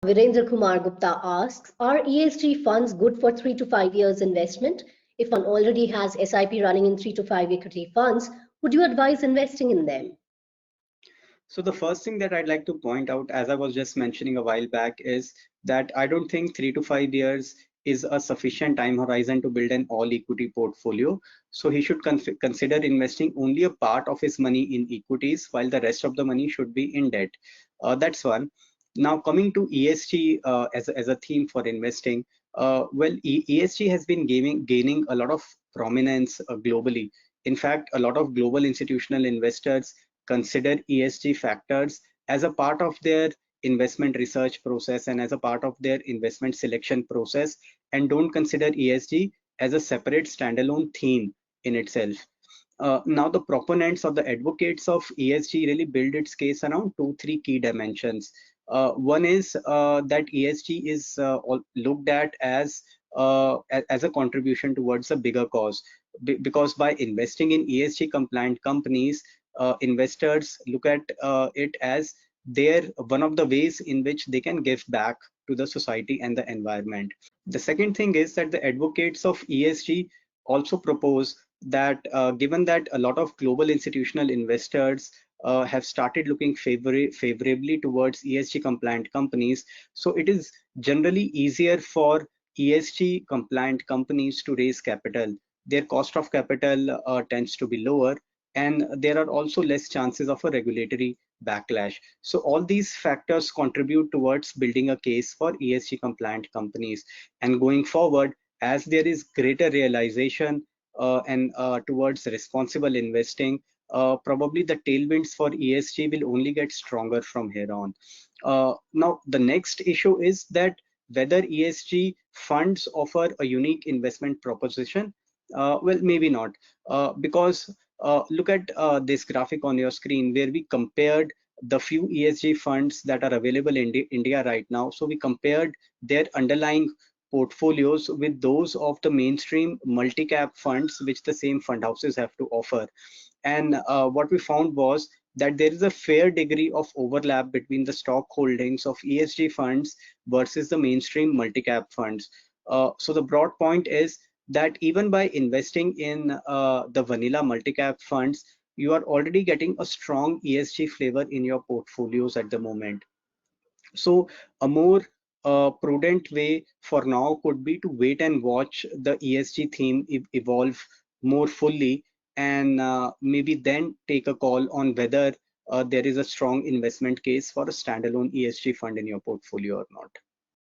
Virendra Kumar Gupta asks, are ESG funds good for 3 to 5 years investment? If one already has SIP running in 3 to 5 equity funds, would you advise investing in them? So the first thing that I'd like to point out, as I was just mentioning a while back, is that I don't think 3 to 5 years is a sufficient time horizon to build an all equity portfolio. So he should consider investing only a part of his money in equities, while the rest of the money should be in debt. That's one. Now coming to ESG as a theme for investing, ESG has been gaining a lot of prominence globally. In fact, a lot of global institutional investors consider ESG factors as a part of their investment research process and as a part of their investment selection process, and don't consider ESG as a separate standalone theme in itself. Now, the proponents or the advocates of ESG really build its case around three key dimensions. One is that ESG is looked at as a contribution towards a bigger cause, because by investing in ESG compliant companies, investors look at it as their one of the ways in which they can give back to the society and the environment. The second thing is that the advocates of ESG also propose that given that a lot of global institutional investors have started looking favorably towards ESG compliant companies, so it is generally easier for ESG compliant companies to raise capital. Their cost of capital tends to be lower, and there are also less chances of a regulatory backlash. So all these factors contribute towards building a case for ESG compliant companies. And going forward, as there is greater realization and towards responsible investing, probably the tailwinds for ESG will only get stronger from here on. Now, the next issue is that whether ESG funds offer a unique investment proposition. Well, maybe not, because look at this graphic on your screen where we compared the few ESG funds that are available in India right now. So we compared their underlying portfolios with those of the mainstream multi-cap funds which the same fund houses have to offer. And what we found was that there is a fair degree of overlap between the stock holdings of ESG funds versus the mainstream multi-cap funds. So the broad point is that even by investing in the vanilla multi-cap funds, you are already getting a strong ESG flavor in your portfolios at the moment. So a more prudent way for now could be to wait and watch the ESG theme evolve more fully, and maybe then take a call on whether there is a strong investment case for a standalone ESG fund in your portfolio or not.